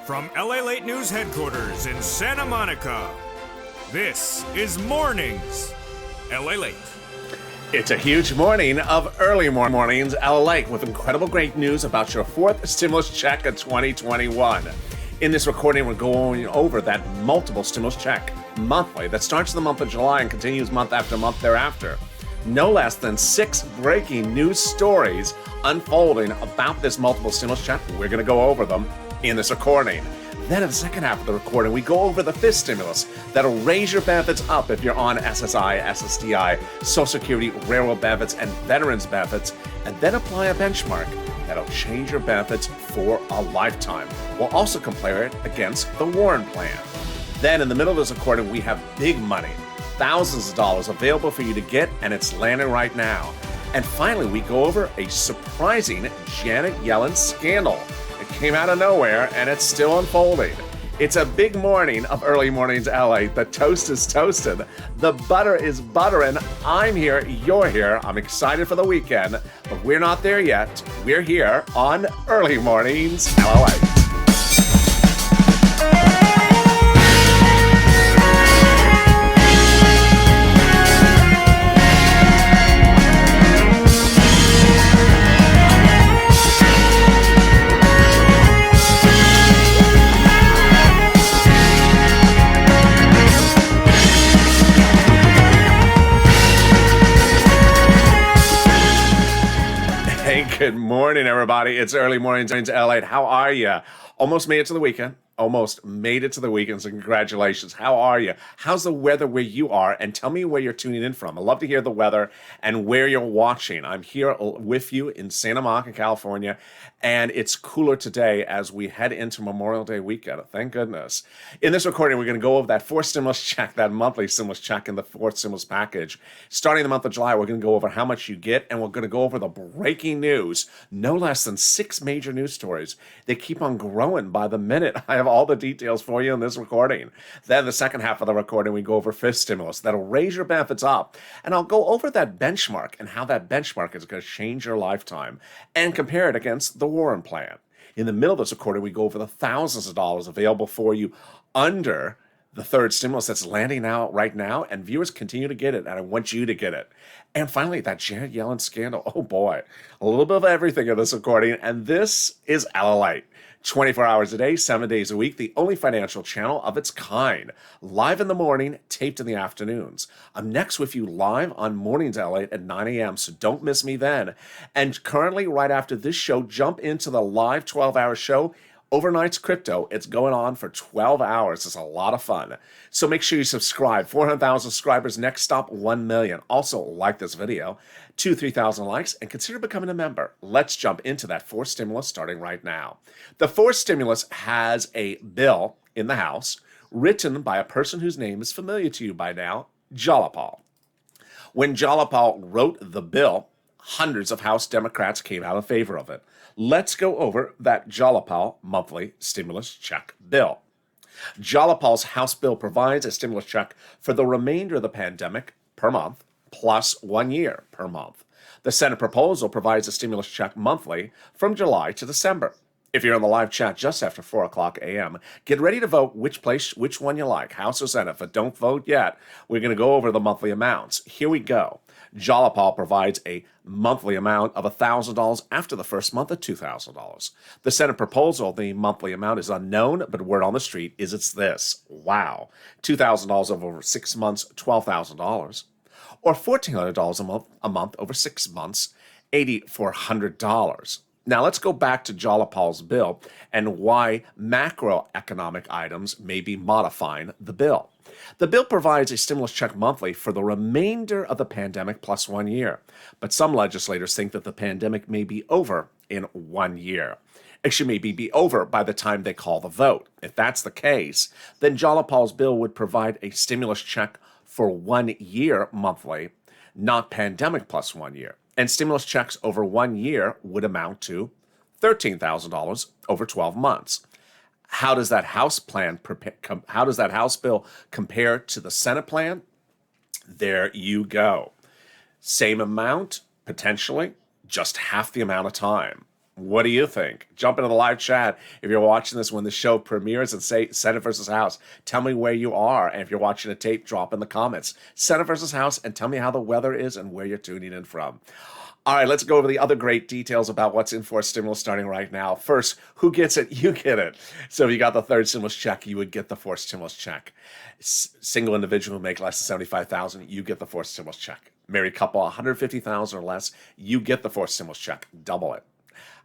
From LALATE News Headquarters in Santa Monica, this is Mornings LALATE. It's a huge morning of early mornings LALATE with incredible great news about your fourth stimulus check of 2021. In this recording, we're going over that multiple stimulus check monthly that starts in the month of July and continues month after month thereafter. No less than 6 breaking news stories unfolding about this multiple stimulus check. We're going to go over them in this recording. Then in the second half of the recording, we go over the fifth stimulus that'll raise your benefits up if you're on SSI, SSDI, Social Security, railroad benefits, and veterans benefits, and then apply a benchmark that'll change your benefits for a lifetime. We'll also compare it against the Warren plan. Then in the middle of this recording, we have big money, thousands of dollars available for you to get, and it's landing right now. And finally, we go over a surprising Janet Yellen scandal. It came out of nowhere, and it's still unfolding. It's a big morning of early mornings LA. The toast is toasted. The butter is buttering. I'm here. You're here. I'm excited for the weekend, but we're not there yet. We're here on Early Mornings LA. Good morning, everybody. It's Early Mornings LA. How are you? Almost made it to the weekend. Almost made it to the weekend, so congratulations. How are you? How's the weather where you are? And tell me where you're tuning in from. I'd love to hear the weather and where you're watching. I'm here with you in Santa Monica, California, and it's cooler today as we head into Memorial Day weekend. Thank goodness. In this recording, we're going to go over that fourth stimulus check, that monthly stimulus check in the fourth stimulus package. Starting the month of July, we're going to go over how much you get, and we're going to go over the breaking news. No less than 6 major news stories. They keep on growing by the minute. I have all the details for you in this recording. Then the second half of the recording, we go over fifth stimulus that'll raise your benefits up. And I'll go over that benchmark and how that benchmark is going to change your lifetime and compare it against the Warren plan. In the middle of this recording, we go over the thousands of dollars available for you under the third stimulus that's landing out right now, and viewers continue to get it, and I want you to get it. And finally, that Janet Yellen scandal. Oh boy, a little bit of everything in this recording, and this is LALATE. 24 hours a day, 7 days a week, the only financial channel of its kind. Live in the morning, taped in the afternoons. I'm next with you live on Mornings LA at 9 a.m., so don't miss me then. And currently, right after this show, jump into the live 12-hour show, Overnight's Crypto. It's going on for 12 hours. It's a lot of fun. So make sure you subscribe. 400,000 subscribers. Next stop, 1 million. Also, like this video. 3,000 likes, and consider becoming a member. Let's jump into that fourth stimulus starting right now. The fourth stimulus has a bill in the House written by a person whose name is familiar to you by now, Jalapal. When Jalapal wrote the bill, hundreds of House Democrats came out in favor of it. Let's go over that Jalapal monthly stimulus check bill. Jalapal's House bill provides a stimulus check for the remainder of the pandemic per month, plus 1 year per month. The Senate proposal provides a stimulus check monthly from July to December. If you're in the live chat just after 4 o'clock a.m., get ready to vote which one you like, House or Senate. But don't vote yet. We're going to go over the monthly amounts. Here we go. Jalapal provides a monthly amount of $1,000 after the first month of $2,000. The Senate proposal, the monthly amount is unknown, but word on the street is it's this. Wow. $2,000 over 6 months, $12,000. Or $1,400 a month over 6 months, $8,400. Now let's go back to Jalapal's bill and why macroeconomic items may be modifying the bill. The bill provides a stimulus check monthly for the remainder of the pandemic plus 1 year. But some legislators think that the pandemic may be over in 1 year. It should maybe be over by the time they call the vote. If that's the case, then Jalapal's bill would provide a stimulus check for 1 year monthly, not pandemic plus 1 year. And stimulus checks over 1 year would amount to $13,000 over 12 months. How does that House bill compare to the Senate plan? There you go. Same amount, potentially, just half the amount of time. What do you think? Jump into the live chat if you're watching this when the show premieres and say Senate versus House. Tell me where you are. And if you're watching a tape, drop in the comments. Senate versus House, and tell me how the weather is and where you're tuning in from. All right, let's go over the other great details about what's in for stimulus starting right now. First, who gets it? You get it. So if you got the third stimulus check, you would get the fourth stimulus check. Single individual who make less than $75,000, you get the fourth stimulus check. Married couple, $150,000 or less, you get the fourth stimulus check. Double it.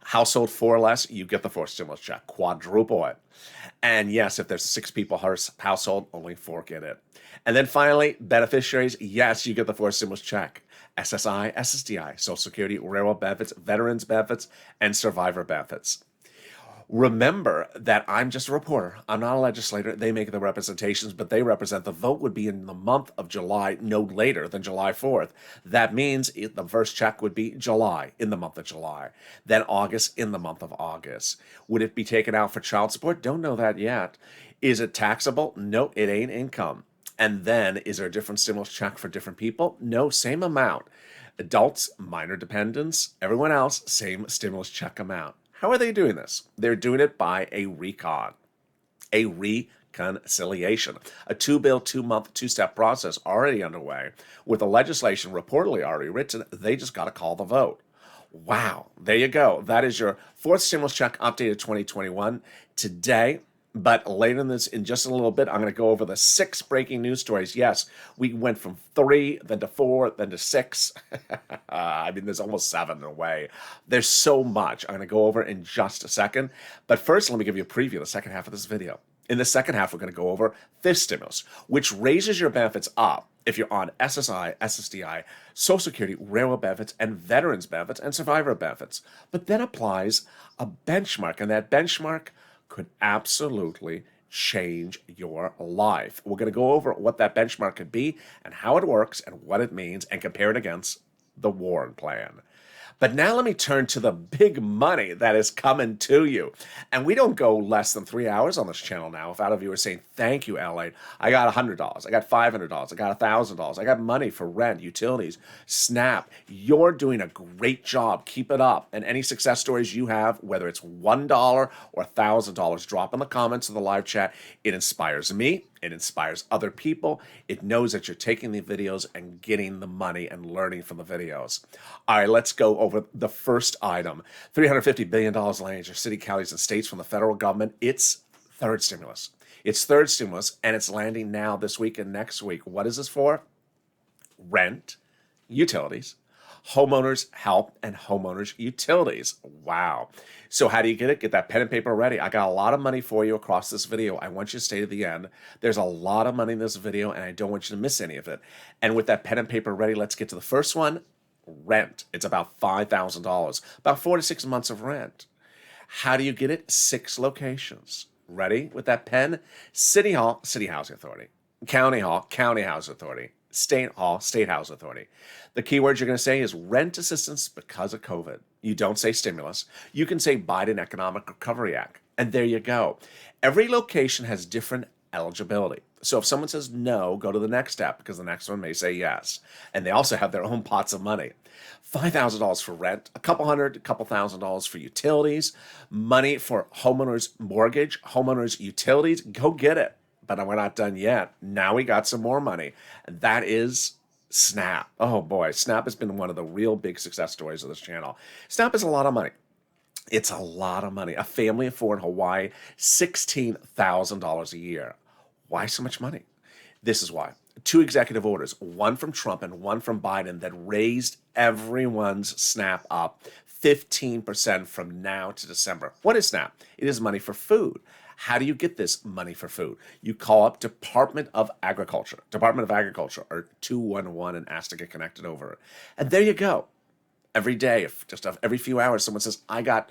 Household 4 or less, you get the fourth stimulus check. Quadruple it. And yes, if there's a 6 people household, only 4 get it. And then finally, beneficiaries, yes, you get the fourth stimulus check. SSI, SSDI, Social Security, railroad benefits, veterans benefits, and survivor benefits. Remember that I'm just a reporter. I'm not a legislator. They make the representations, but they represent. The vote would be in the month of July, no later than July 4th. That means the first check would be July, in the month of July. Then August, in the month of August. Would it be taken out for child support? Don't know that yet. Is it taxable? No, it ain't income. And then, is there a different stimulus check for different people? No, same amount. Adults, minor dependents, everyone else, same stimulus check amount. How are they doing this? They're doing it by a reconciliation. A 2-bill, 2-month, 2-step process already underway. With the legislation reportedly already written, they just got to call the vote. Wow, there you go. That is your fourth stimulus check updated 2021 today. But later in this, in just a little bit, I'm going to go over the 6 breaking news stories. Yes, we went from 3, then to 4, then to 6. I mean, there's almost 7 in a way. There's so much. I'm going to go over in just a second. But first, let me give you a preview of the second half of this video. In the second half, we're going to go over fifth stimulus, which raises your benefits up if you're on SSI, SSDI, Social Security, railroad benefits, and veterans benefits, and survivor benefits. But then applies a benchmark, and that benchmark could absolutely change your life. We're going to go over what that benchmark could be and how it works and what it means and compare it against the Warren plan. But now let me turn to the big money that is coming to you. And we don't go less than 3 hours on this channel now without a viewer saying, thank you, LALATE. I got $100. I got $500. I got $1,000. I got money for rent, utilities, SNAP. You're doing a great job. Keep it up. And any success stories you have, whether it's $1 or $1,000, drop in the comments of the live chat. It inspires me. It inspires other people. It knows that you're taking the videos and getting the money and learning from the videos. All right, let's go over the first item. $350 billion landing your city, counties, and states from the federal government. It's third stimulus. It's third stimulus, and it's landing now this week and next week. What is this for? Rent, utilities, homeowners help, and homeowners utilities. Wow. So how do you get it? Get that pen and paper ready. I got a lot of money for you across this video. I want you to stay to the end. There's a lot of money in this video, and I don't want you to miss any of it. And with that pen and paper ready, let's get to the first one, rent. It's about $5,000, about 4 to 6 months of rent. How do you get it? 6 locations. Ready with that pen? City Hall, City Housing Authority. County Hall, County Housing Authority. State Hall, State Housing Authority. The key word you're going to say is rent assistance because of COVID. You don't say stimulus. You can say Biden Economic Recovery Act. And there you go. Every location has different eligibility. So if someone says no, go to the next step because the next one may say yes. And they also have their own pots of money. $5,000 for rent, a couple $1,000 for utilities, money for homeowners mortgage, homeowners utilities. Go get it. But we're not done yet. Now we got some more money. That is SNAP. Oh boy, SNAP has been one of the real big success stories of this channel. SNAP is a lot of money. It's a lot of money. A family of 4 in Hawaii, $16,000 a year. Why so much money? This is why. 2 executive orders, one from Trump and one from Biden, that raised everyone's SNAP up 15% from now to December. What is SNAP? It is money for food. How do you get this money for food? You call up Department of Agriculture or 211 and ask to get connected over. And there you go. Every day, every few hours, someone says, I got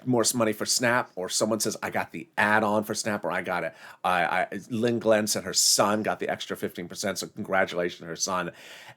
more money for SNAP, or someone says, I got the add-on for SNAP, or I got it. Lynn Glenn said her son got the extra 15%, so congratulations to her son.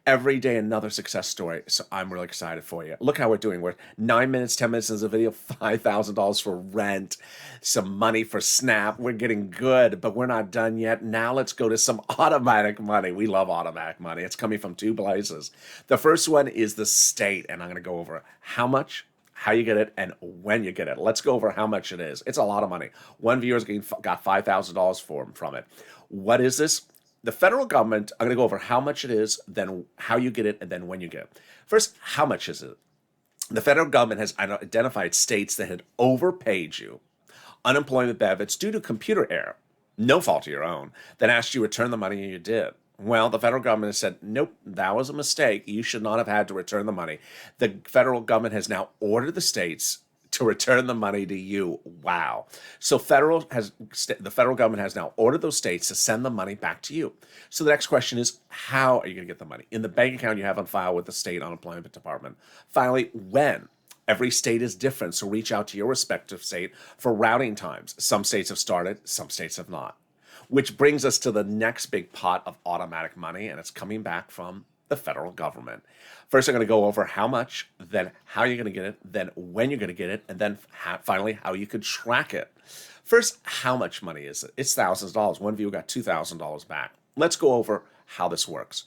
Every day, another success story, so I'm really excited for you. Look how we're doing. We're 9 minutes, 10 minutes into the video, $5,000 for rent, some money for SNAP. We're getting good, but we're not done yet. Now let's go to some automatic money. We love automatic money. It's coming from 2 places. The first one is the state, and I'm going to go over how much, how you get it, and when you get it. Let's go over how much it is. It's a lot of money. One viewer's got $5,000 from it. What is this? The federal government, I'm going to go over how much it is, then how you get it, and then when you get it. First, how much is it? The federal government has identified states that had overpaid you unemployment benefits due to computer error, no fault of your own, then asked you to return the money and you did. Well, the federal government has said, nope, that was a mistake. You should not have had to return the money. The federal government has now ordered the states to return the money to you. Wow. So the federal government has now ordered those states to send the money back to you. So the next question is, how are you going to get the money? In the bank account you have on file with the state unemployment department. Finally, when? Every state is different, so reach out to your respective state for routing times. Some states have started, some states have not. Which brings us to the next big pot of automatic money, and it's coming back from the federal government. First, I'm going to go over how much, then how you're going to get it, then when you're going to get it, and then finally how you could track it. First, how much money is it? It's thousands of dollars. One viewer got $2,000 back. Let's go over how this works.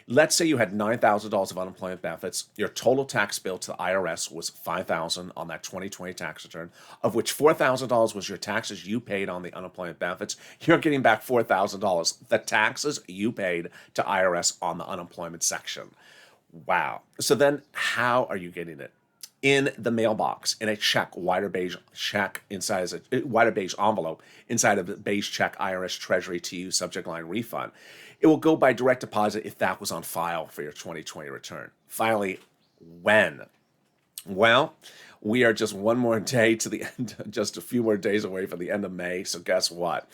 Let's say you had $9,000 of unemployment benefits. Your total tax bill to the IRS was $5,000 on that 2020 tax return, of which $4,000 was your taxes you paid on the unemployment benefits. You're getting back $4,000, the taxes you paid to IRS on the unemployment section. Wow. So then how are you getting it? In the mailbox, in a check, wider beige check inside a wider beige envelope inside of the beige check, IRS Treasury to you, subject line refund. It will go by direct deposit if that was on file for your 2020 return. Finally, when? Well, we are just one more day to the end, just a few more days away from the end of May. So guess what?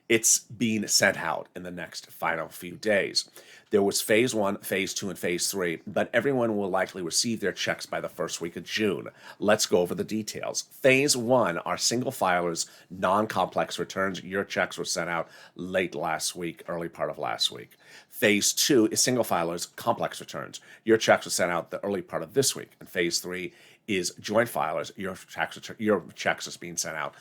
It's being sent out in the next final few days. There was phase 1, phase 2, and phase 3, but everyone will likely receive their checks by the first week of June. Let's go over the details. Phase 1 are single filers, non-complex returns. Your checks were sent out late last week, early part of last week. Phase 2 is single filers, complex returns. Your checks were sent out the early part of this week. And phase 3 is joint filers. Your checks is being sent out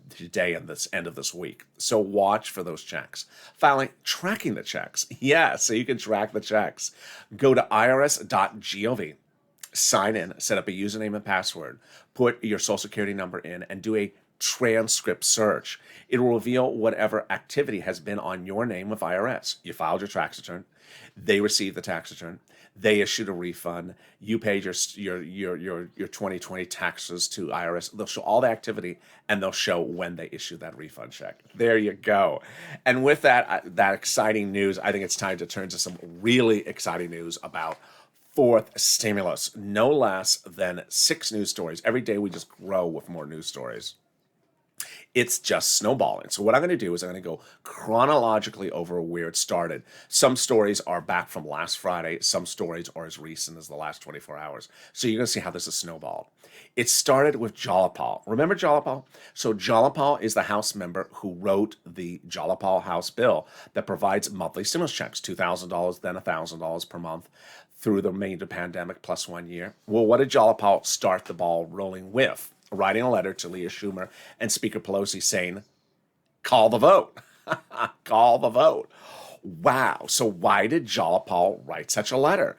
today and this end of this week. So watch for those checks. Finally, tracking the checks. Yeah, so you can track the checks. Go to irs.gov, sign in, set up a username and password, put your social security number in, and do a transcript search. It will reveal whatever activity has been on your name with IRS. You filed your tax return. They received the tax return. They issued a refund. You paid your 2020 taxes to IRS. They'll show all the activity, and they'll show when they issued that refund check. There you go. And with that exciting news, I think it's time to turn to some really exciting news about fourth stimulus. No less than 6 news stories. Every day we just grow with more news stories. It's just snowballing. So what I'm going to do is I'm going to go chronologically over where it started. Some stories are back from last Friday. Some stories are as recent as the last 24 hours. So you're going to see how this is snowballed. It started with Jalapal. Remember Jalapal? So Jalapal is the House member who wrote the Jalapal House bill that provides monthly stimulus checks, $2,000, then $1,000 per month through the remainder of the pandemic plus 1 year. Well, what did Jalapal start the ball rolling with? Writing a letter to Leah Schumer and Speaker Pelosi saying, call the vote. Call the vote. Wow. So why did Jalapal write such a letter?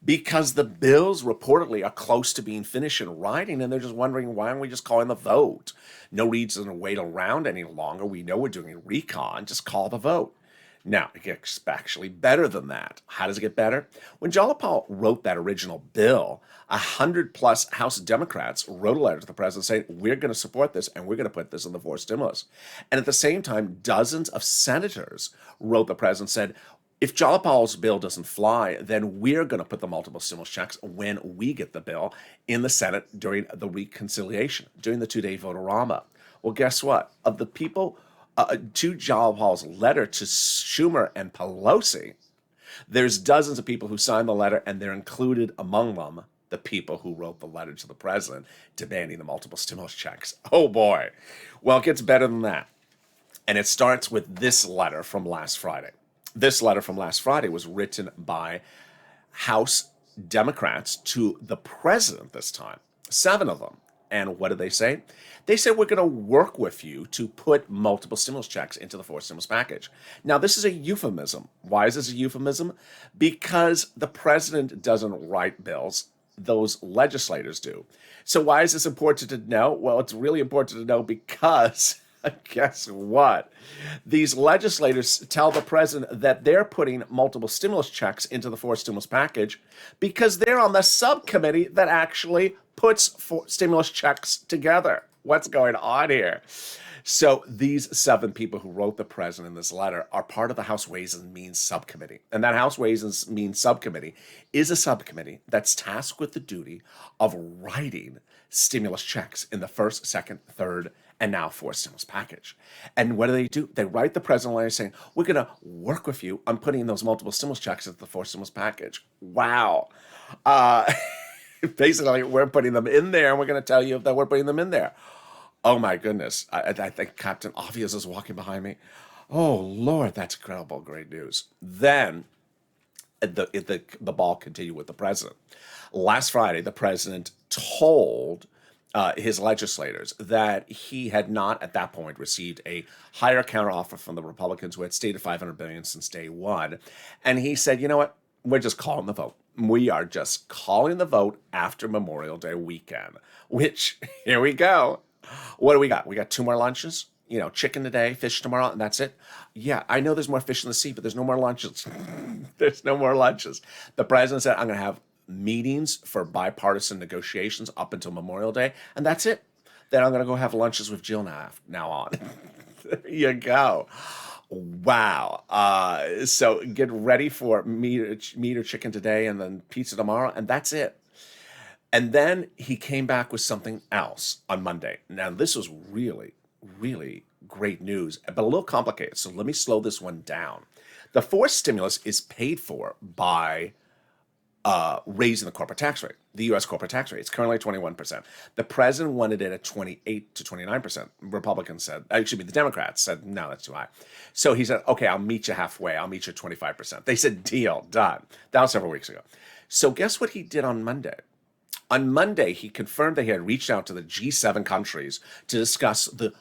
Because the bills reportedly are close to being finished in writing, and they're just wondering, why aren't we just calling the vote? No reason to wait around any longer. We know we're doing a recon. Just call the vote. Now, it gets actually better than that. How does it get better? When Jalapal wrote that original bill, 100+ House Democrats wrote a letter to the president saying, we're going to support this and we're going to put this in the fourth stimulus. And at the same time, dozens of senators wrote the president and said, if Jalapal's bill doesn't fly, then we're going to put the multiple stimulus checks when we get the bill in the Senate during the reconciliation, during the 2-day vote-a-rama. Well, guess what? Of the people to Jalapal's letter to Schumer and Pelosi, there's dozens of people who signed the letter, and they're included among them the people who wrote the letter to the president demanding the multiple stimulus checks. Oh boy. Well, it gets better than that. And it starts with this letter from last Friday. This letter from last Friday was written by House Democrats to the president this time, 7 of them. And what did they say? They said, we're going to work with you to put multiple stimulus checks into the fourth stimulus package. Now, this is a euphemism. Why is this a euphemism? Because the president doesn't write bills. those legislators do. So why is this important to know? Well, it's really important to know because guess what? These legislators tell the president that they're putting multiple stimulus checks into the fourth stimulus package because they're on the subcommittee that actually puts stimulus checks together. What's going on here? So these 7 people who wrote the president this letter are part of the House Ways and Means Subcommittee. And that House Ways and Means Subcommittee is a subcommittee that's tasked with the duty of writing stimulus checks in the first, second, third, and now fourth stimulus package. And what do? They write the president a letter saying, we're going to work with you on putting those multiple stimulus checks into the fourth stimulus package. Wow. Basically, we're putting them in there, and we're going to tell you that we're putting them in there. Oh, my goodness. I think Captain Obvious is walking behind me. Oh, Lord, that's incredible. Great news. Then the ball continued with the president. Last Friday, the president told his legislators that he had not at that point received a higher counteroffer from the Republicans who had stated $500 billion since day one. And he said, you know what? We're just calling the vote. We are just calling the vote after Memorial Day weekend, which, here we go. What do we got? We got 2 more lunches, chicken today, fish tomorrow, and that's it. Yeah, I know there's more fish in the sea, but there's no more lunches. There's no more lunches. The president said, I'm going to have meetings for bipartisan negotiations up until Memorial Day, and that's it. Then I'm going to go have lunches with Jill now on. There you go. Wow. So get ready for meat or chicken today and then pizza tomorrow, and that's it. And then he came back with something else on Monday. Now, this was really, really great news, but a little complicated. So let me slow this one down. The fourth stimulus is paid for by raising the corporate tax rate, the U.S. corporate tax rate. It's currently 21%. The president wanted it at 28 to 29%. Republicans said, the Democrats said, no, that's too high. So he said, okay, I'll meet you halfway. I'll meet you at 25%. They said, deal, done. That was several weeks ago. So guess what he did on Monday? On Monday, he confirmed that he had reached out to the G7 countries to discuss the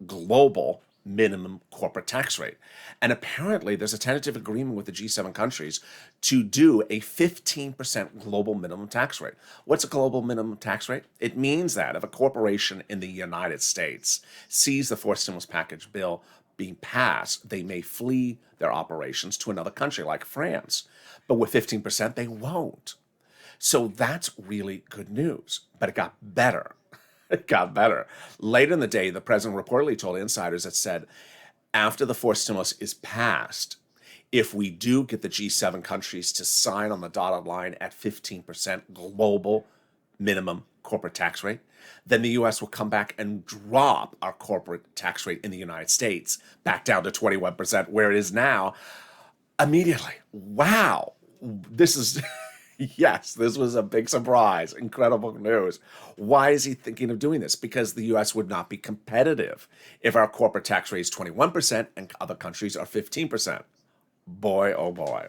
global minimum corporate tax rate. And apparently, there's a tentative agreement with the G7 countries to do a 15% global minimum tax rate. What's a global minimum tax rate? It means that if a corporation in the United States sees the fourth stimulus package bill being passed, they may flee their operations to another country like France. But with 15%, they won't. So that's really good news, but it got better. It got better. Later in the day, the president reportedly told insiders that said, after the fourth stimulus is passed, if we do get the G7 countries to sign on the dotted line at 15% global minimum corporate tax rate, then the U.S. will come back and drop our corporate tax rate in the United States back down to 21%, where it is now, immediately. Wow. This is... Yes, this was a big surprise. Incredible news. Why is he thinking of doing this? Because the U.S. would not be competitive if our corporate tax rate is 21% and other countries are 15%. Boy, oh boy.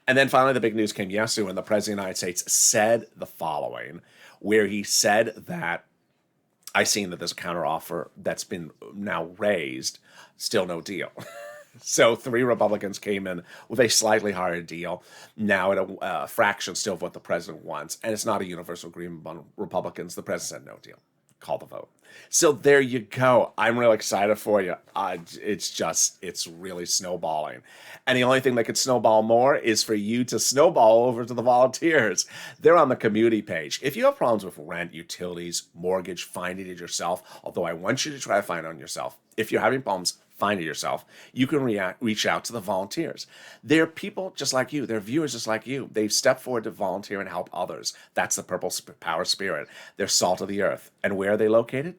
And then finally, the big news came yesterday when the President of the United States said the following, where he said that, I seen that there's a counteroffer that's been now raised, still no deal. So 3 Republicans came in with a slightly higher deal, now at a fraction still of what the president wants. And it's not a universal agreement among Republicans. The president said no deal. Call the vote. So there you go. I'm really excited for you. It's really snowballing. And the only thing that could snowball more is for you to snowball over to the volunteers. They're on the community page. If you have problems with rent, utilities, mortgage, finding it yourself, although I want you to try to find it on yourself. If you're having problems, find it yourself. You can reach out to the volunteers. They're people just like you. They're viewers just like you. They've stepped forward to volunteer and help others. That's the Purple Power Spirit. They're salt of the earth. And where are they located?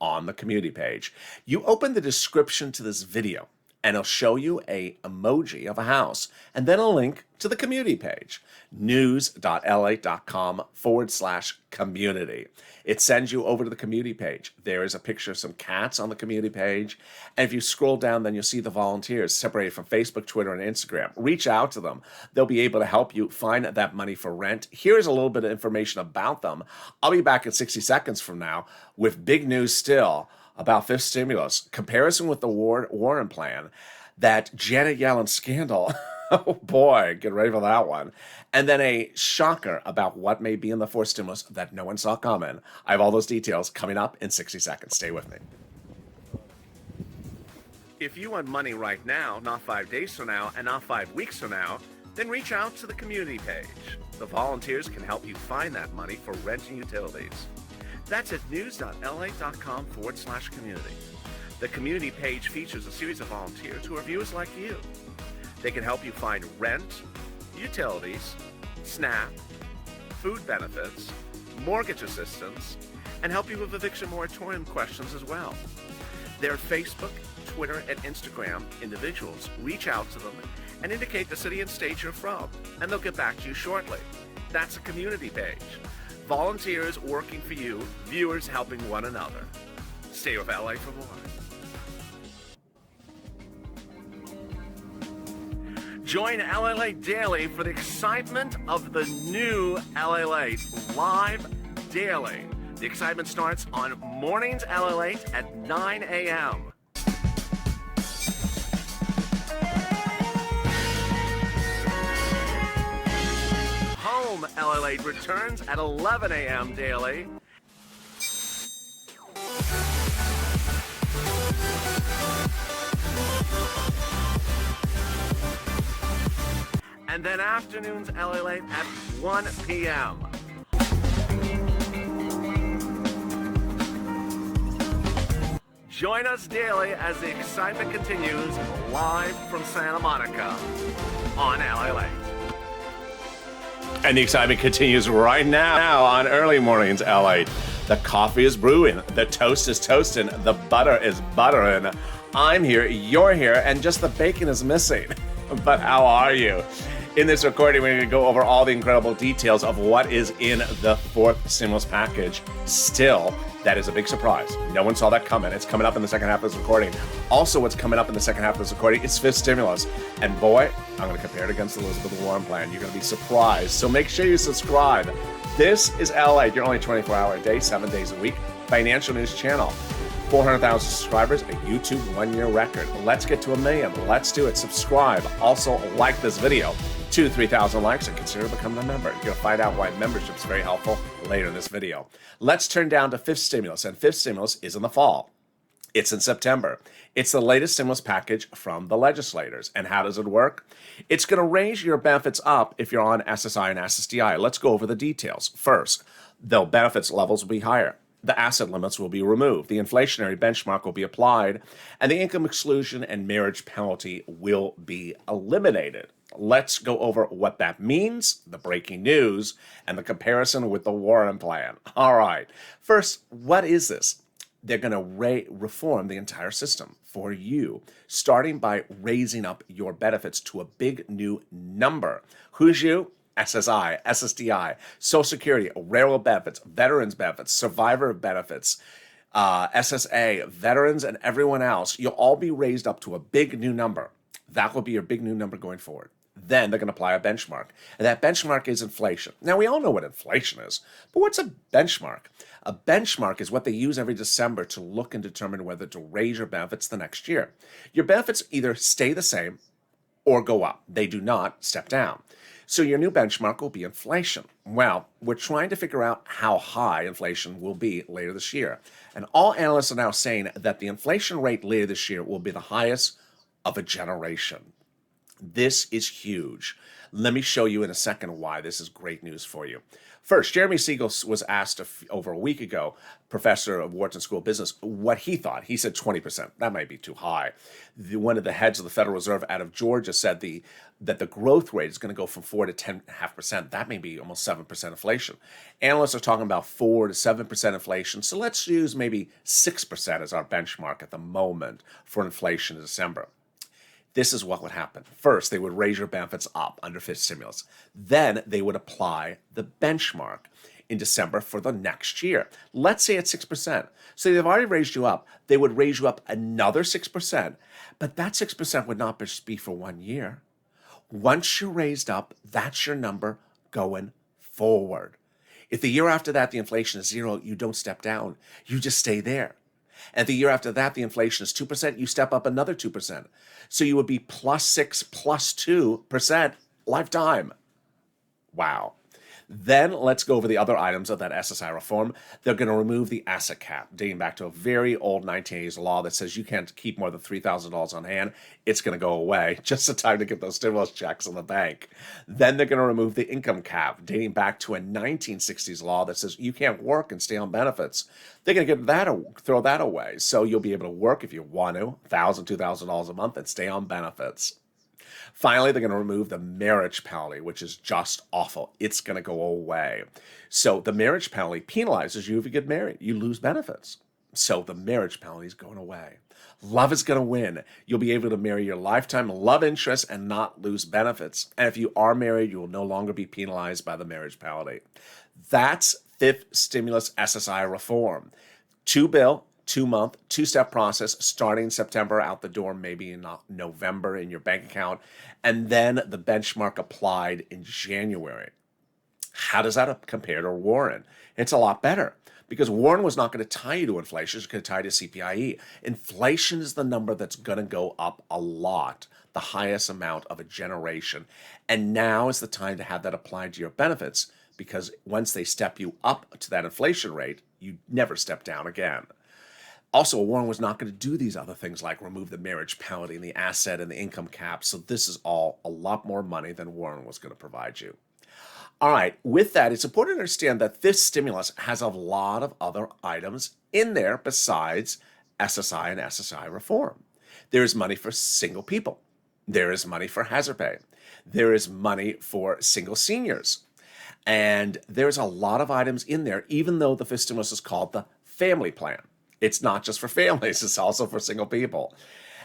On the community page. You open the description to this video and it'll show you a emoji of a house and then a link to the community page, news.lalate.com/community. It sends you over to the community page. There is a picture of some cats on the community page. And if you scroll down, then you'll see the volunteers separated from Facebook, Twitter, and Instagram. Reach out to them. They'll be able to help you find that money for rent. Here's a little bit of information about them. I'll be back in 60 seconds from now with big news still about fifth stimulus, comparison with the Warren plan, that Janet Yellen scandal, Oh boy, get ready for that one. And then a shocker about what may be in the fourth stimulus that no one saw coming. I have all those details coming up in 60 seconds. Stay with me. If you want money right now, not 5 days from now, and not 5 weeks from now, then reach out to the community page. The volunteers can help you find that money for rent and utilities. That's at news.la.com/community. The community page features a series of volunteers who are viewers like you. They can help you find rent, utilities, SNAP, food benefits, mortgage assistance, and help you with eviction moratorium questions as well. Their Facebook, Twitter, and Instagram individuals reach out to them and indicate the city and state you're from, and they'll get back to you shortly. That's a community page. Volunteers working for you, viewers helping one another. Stay with LA for more. Join LALATE Daily for the excitement of the new LALATE live daily. The excitement starts on Mornings LALATE at 9 a.m. Home LALATE returns at 11 a.m. daily. And then afternoons LALATE at 1 p.m. Join us daily as the excitement continues live from Santa Monica on LALATE. And the excitement continues right now on Early Mornings LA. The coffee is brewing, the toast is toasting, the butter is buttering. I'm here, you're here, and just the bacon is missing. But how are you? In this recording, we're going to go over all the incredible details of what is in the fourth stimulus package. Still, that is a big surprise. No one saw that coming. It's coming up in the second half of this recording. Also, what's coming up in the second half of this recording is fifth stimulus. And boy, I'm going to compare it against the Elizabeth Warren plan. You're going to be surprised. So make sure you subscribe. This is LA, your only 24-hour a day, 7 days a week, financial news channel. 400,000 subscribers, a YouTube 1-year record. Let's get to 1 million. Let's do it. Subscribe. Also, like this video. 2,000 to 3,000 likes and consider becoming a member. You're going to find out why membership is very helpful later in this video. Let's turn down to fifth stimulus, and fifth stimulus is in the fall. It's in September. It's the latest stimulus package from the legislators. And how does it work? It's going to raise your benefits up if you're on SSI and SSDI. Let's go over the details. First, the benefits levels will be higher. The asset limits will be removed. The inflationary benchmark will be applied, and the income exclusion and marriage penalty will be eliminated. Let's go over what that means, the breaking news, and the comparison with the Warren plan. All right. First, what is this? They're going to reform the entire system for you, starting by raising up your benefits to a big new number. Who's you? SSI, SSDI, Social Security, railroad benefits, veterans benefits, survivor benefits, SSA, veterans, and everyone else. You'll all be raised up to a big new number. That will be your big new number going forward. Then they're going to apply a benchmark. And that benchmark is inflation. Now, we all know what inflation is, but what's a benchmark? A benchmark is what they use every December to look and determine whether to raise your benefits the next year. Your benefits either stay the same or go up. They do not step down. So your new benchmark will be inflation. Well, we're trying to figure out how high inflation will be later this year. And all analysts are now saying that the inflation rate later this year will be the highest of a generation. This is huge. Let me show you in a second why this is great news for you. First, Jeremy Siegel was asked over a week ago, professor of Wharton School of Business, what he thought. He said 20%. That might be too high. One of the heads of the Federal Reserve out of Georgia said that the growth rate is going to go from 4 to 10.5%. That may be almost 7% inflation. Analysts are talking about 4 to 7% inflation. So let's use maybe 6% as our benchmark at the moment for inflation in December. This is what would happen. First, they would raise your benefits up under fifth stimulus. Then they would apply the benchmark in December for the next year. Let's say it's 6%. So they've already raised you up. They would raise you up another 6%, but that 6% would not just be for 1 year. Once you're raised up, that's your number going forward. If the year after that the inflation is 0, you don't step down. You just stay there. And the year after that, the inflation is 2%, you step up another 2%. So you would be plus 6, plus 2% lifetime. Wow. Then let's go over the other items of that SSI reform. They're going to remove the asset cap, dating back to a very old 1980s law that says you can't keep more than $3,000 on hand. It's going to go away. Just the time to get those stimulus checks in the bank. Then they're going to remove the income cap, dating back to a 1960s law that says you can't work and stay on benefits. They're going to throw that away. So you'll be able to work if you want to, $1,000, $2,000 a month, and stay on benefits. Finally, they're going to remove the marriage penalty, which is just awful. It's going to go away. So the marriage penalty penalizes you if you get married. You lose benefits. So the marriage penalty is going away. Love is going to win. You'll be able to marry your lifetime love interest and not lose benefits. And if you are married, you will no longer be penalized by the marriage penalty. That's fifth stimulus SSI reform. 2-month, two-step process starting September out the door, maybe in November in your bank account, and then the benchmark applied in January. How does that compare to Warren? It's a lot better because Warren was not going to tie you to inflation. It's going to tie you to CPIE. Inflation is the number that's going to go up a lot, the highest amount of a generation. And now is the time to have that applied to your benefits because once they step you up to that inflation rate, you never step down again. Also, Warren was not going to do these other things like remove the marriage penalty and the asset and the income cap. So this is all a lot more money than Warren was going to provide you. All right, with that, it's important to understand that this stimulus has a lot of other items in there besides SSI and SSI reform. There is money for single people. There is money for hazard pay. There is money for single seniors. And there's a lot of items in there, even though the fifth stimulus is called the family plan. It's not just for families, it's also for single people.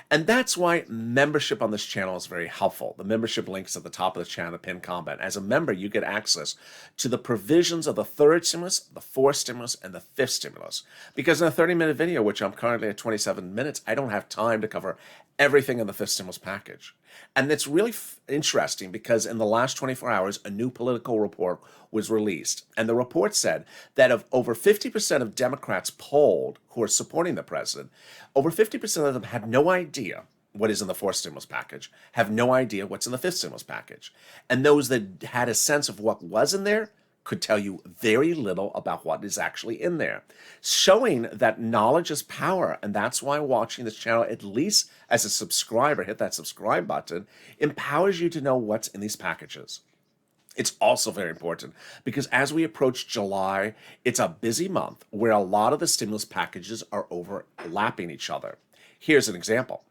And that's why membership on this channel is very helpful. The membership link's at the top of the channel, pinned comment. As a member, you get access to the provisions of the third stimulus, the fourth stimulus, and the fifth stimulus. Because in a 30-minute video, which I'm currently at 27 minutes, I don't have time to cover everything in the fifth stimulus package. And it's really interesting because in the last 24 hours, a new political report was released. And the report said that of over 50% of Democrats polled who are supporting the president, over 50% of them had no idea what is in the fourth stimulus package, have no idea what's in the fifth stimulus package. And those that had a sense of what was in there could tell you very little about what is actually in there, showing that knowledge is power. And that's why watching this channel, at least as a subscriber, hit that subscribe button, empowers you to know what's in these packages. It's also very important because as we approach July, it's a busy month where a lot of the stimulus packages are overlapping each other. Here's an example.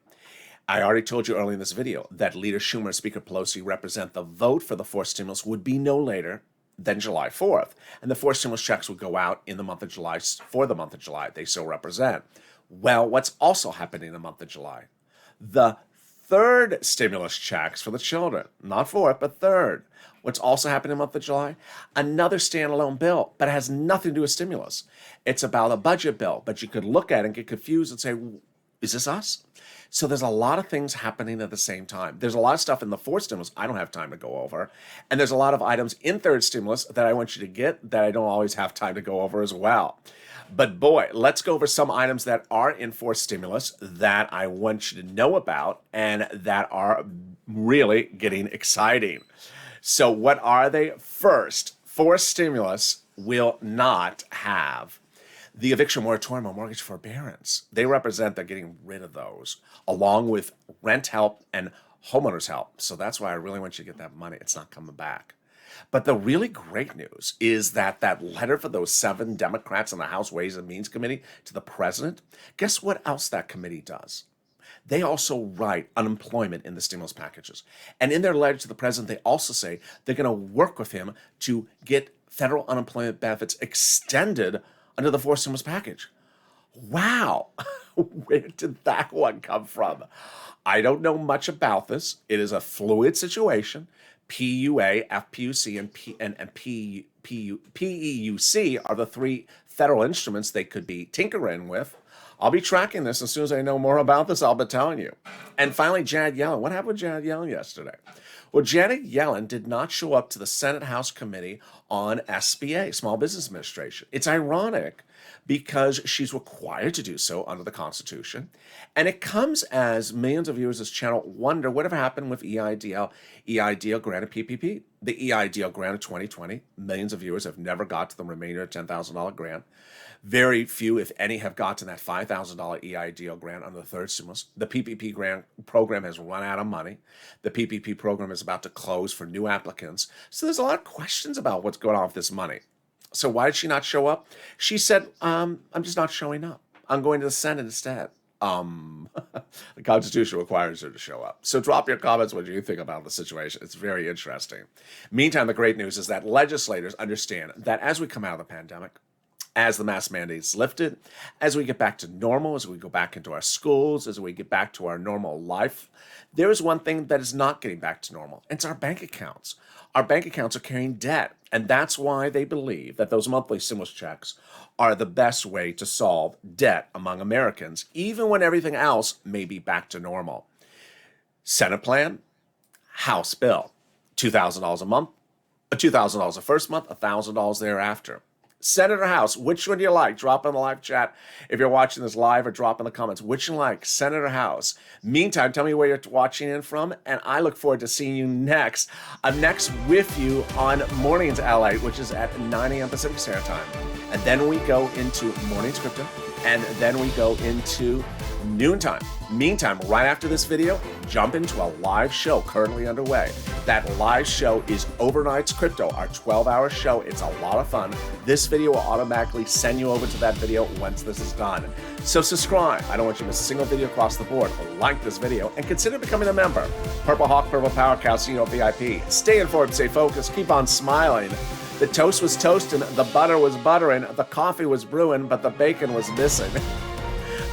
I already told you earlier in this video that Leader Schumer and Speaker Pelosi represent the vote for the fourth stimulus would be no later than July 4th. And the fourth stimulus checks would go out in the month of July for the month of July. They so represent. Well, what's also happening in the month of July? The third stimulus checks for the children, not fourth, but third. What's also happening in the month of July? Another standalone bill, but it has nothing to do with stimulus. It's about a budget bill, but you could look at it and get confused and say, is this us? So there's a lot of things happening at the same time. There's a lot of stuff in the fourth stimulus I don't have time to go over. And there's a lot of items in third stimulus that I want you to get that I don't always have time to go over as well. But boy, let's go over some items that are in fourth stimulus that I want you to know about and that are really getting exciting. So what are they? First, fourth stimulus will not have the eviction moratorium or mortgage forbearance. They represent they're getting rid of those, along with rent help and homeowners help. So that's why I really want you to get that money. It's not coming back. But the really great news is that that letter for those 7 Democrats on the House Ways and Means Committee to the president, guess what else that committee does? They also write unemployment in the stimulus packages. And in their letter to the president, they also say they're going to work with him to get federal unemployment benefits extended under the fourth stimulus package. Wow, where did that one come from? I don't know much about this. It is a fluid situation. PUA, FPUC, and PEUC are the 3 federal instruments they could be tinkering with. I'll be tracking this as soon as I know more about this. I'll be telling you. And finally, Janet Yellen. What happened with Janet Yellen yesterday? Well, Janet Yellen did not show up to the Senate House Committee on SBA, Small Business Administration. It's ironic because she's required to do so under the Constitution. And it comes as millions of viewers of this channel wonder whatever happened with EIDL granted PPP. The EIDL grant of 2020, millions of viewers have never got to the remainder $10,000 grant. Very few, if any, have gotten that $5,000 EIDL grant under the third stimulus. The PPP grant program has run out of money. The PPP program is about to close for new applicants. So there's a lot of questions about what's going on with this money. So why did she not show up? She said, I'm just not showing up. I'm going to the Senate instead. The Constitution requires her to show up. So drop your comments what you think about the situation. It's very interesting. Meantime, the great news is that legislators understand that as we come out of the pandemic, as the mask mandates lifted, as we get back to normal, as we go back into our schools, as we get back to our normal life, there is one thing that is not getting back to normal. And it's our bank accounts. Our bank accounts are carrying debt. And that's why they believe that those monthly stimulus checks are the best way to solve debt among Americans, even when everything else may be back to normal. Senate plan, House bill, $2,000 a month, $2,000 the first month, $1,000 thereafter. Senate or House, which one do you like? Drop in the live chat if you're watching this live, or drop in the comments. Which one you like, Senate or House? Meantime, tell me where you're watching in from, and I look forward to seeing you next. I'm next with you on Mornings LA, which is at 9 a.m. Pacific Standard Time. And then we go into Mornings Crypto, and then we go into noontime. Meantime, right after this video, jump into a live show currently underway. That live show is Overnights Crypto, our 12-hour show. It's a lot of fun. This video will automatically send you over to that video once this is done. So subscribe. I don't want you to miss a single video across the board. Like this video and consider becoming a member. Purple Hawk, Purple Power, Calcino VIP. Stay informed, stay focused, keep on smiling. The toast was toasting, the butter was buttering, the coffee was brewing, but the bacon was missing.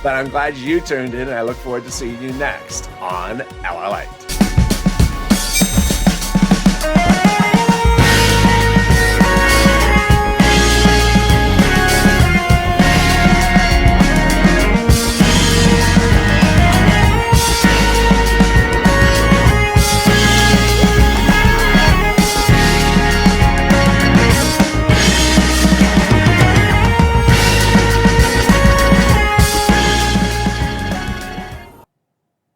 But I'm glad you tuned in, and I look forward to seeing you next on LALATE.